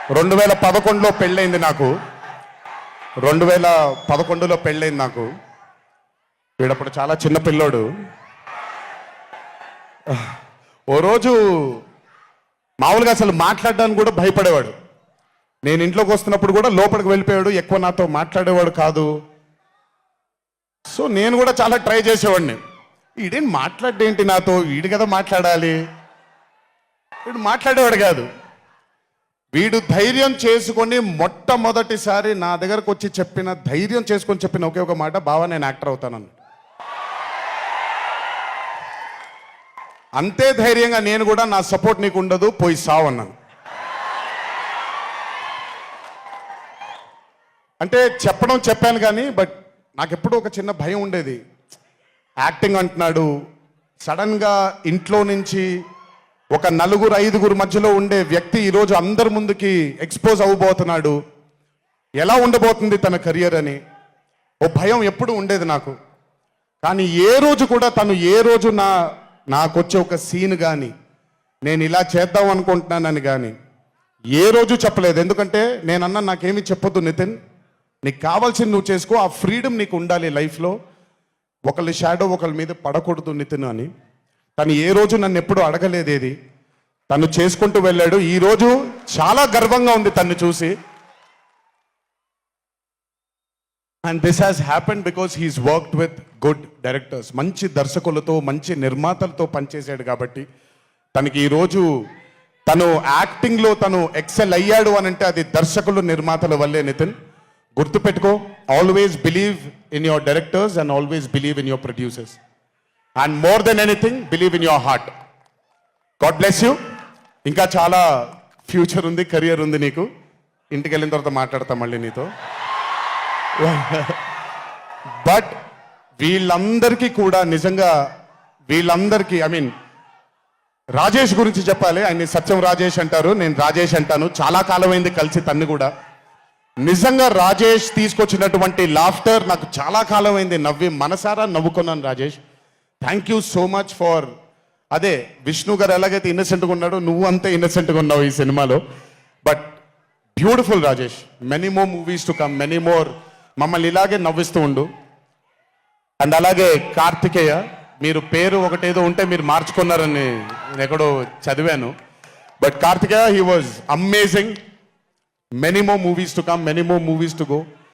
2011లో పెళ్ళైంది నాకు. 2011లో పెళ్ళైంది నాకు. వీడప్పుడు చాలా చిన్న పిల్లోడు. ఓ రోజు మామూలుగా అసలు మాట్లాడడానికి కూడా భయపడేవాడు. నేను ఇంట్లోకి వస్తున్నప్పుడు కూడా లోపలికి వెళ్ళిపోయాడు, ఎక్కువ నాతో మాట్లాడేవాడు కాదు. సో నేను కూడా చాలా ట్రై చేసేవాడిని. వీడేం మాట్లాడేంటి నాతో, వీడు కదా మాట్లాడాలి. వీడు మాట్లాడేవాడు కాదు. వీడు ధైర్యం చేసుకొని మొట్టమొదటిసారి నా దగ్గరకు వచ్చి ధైర్యం చేసుకొని చెప్పిన ఒకే ఒక మాట, బావా నేను యాక్టర్ అవుతానని. అంతే ధైర్యంగా నేను కూడా, నా సపోర్ట్ నీకు ఉండదు, పోయి సావు అన్నాను. అంటే చెప్పాను కానీ బట్ నాకెప్పుడు ఒక చిన్న భయం ఉండేది. యాక్టింగ్ అంటున్నాడు, సడన్గా ఇంట్లో నుంచి ఒక 4-5 మధ్యలో ఉండే వ్యక్తి ఈరోజు అందరి ముందుకి ఎక్స్పోజ్ అవ్వబోతున్నాడు, ఎలా ఉండబోతుంది తన కెరియర్ అని ఓ భయం ఎప్పుడు ఉండేది నాకు. కానీ ఏ రోజు కూడా తను నాకొచ్చే ఒక సీన్ కానీ నేను ఇలా చేద్దాం అనుకుంటున్నానని కానీ ఏ రోజు చెప్పలేదు. ఎందుకంటే నేనన్నా నాకేమీ చెప్పొద్దు నితిన్, నీకు కావాల్సింది నువ్వు చేసుకో, ఆ ఫ్రీడమ్ నీకు ఉండాలి లైఫ్లో, ఒకళ్ళ షాడో ఒకళ్ళ మీద పడకూడదు నితిన్ అని. తను ఏ రోజు నన్ను ఎప్పుడు అడగలేదేది, తను చేసుకుంటూ వెళ్ళాడు. ఈరోజు చాలా గర్వంగా ఉంది తను చూసి. And this has happened because he's worked with good directors. మంచి దర్శకులతో, మంచి నిర్మాతలతో పనిచేశాడు కాబట్టి తనకి ఈరోజు తను యాక్టింగ్లో తను ఎక్సెల్ అయ్యాడు అని అంటే అది దర్శకులు, నిర్మాతల వల్లే. నితిన్ గుర్తుపెట్టుకో, always believe in your directors and always believe in your producers and more than anything believe in your heart. God bless you. ఇంకా చాలా ఫ్యూచర్ ఉంది, కెరియర్ ఉంది నీకు. ఇంటికి వెళ్ళిన తర్వాత మాట్లాడతాం మళ్ళీ నీతో. బట్ వీళ్ళందరికీ కూడా నిజంగా ఐ మీన్ రాజేష్ గురించి చెప్పాలి. ఆయన సత్యం రాజేష్ అంటారు, నేను రాజేష్ అంటాను. చాలా కాలమైంది కలిసి తన్ని కూడా. నిజంగా రాజేష్ తీసుకొచ్చినటువంటి లాఫ్టర్ నాకు చాలా కాలమైంది, మనసారా నవ్వుకున్నాను. Rajesh, thank you so much for, అదే విష్ణు గారు ఎలాగైతే ఇన్నసెంట్గా ఉన్నాడో నువ్వు అంతే ఇన్నసెంట్గా ఉన్నావు ఈ సినిమాలో. But beautiful Rajesh, many more movies to come, many more. మమ్మల్ని ఇలాగే నవ్విస్తూ ఉండు. అండ్ అలాగే కార్తికేయ, మీరు పేరు ఒకటేదో ఉంటే మీరు మార్చుకున్నారని నేను ఎక్కడో చదివాను. But Karthikeya, he was amazing. Many more movies to come, many more movies to go.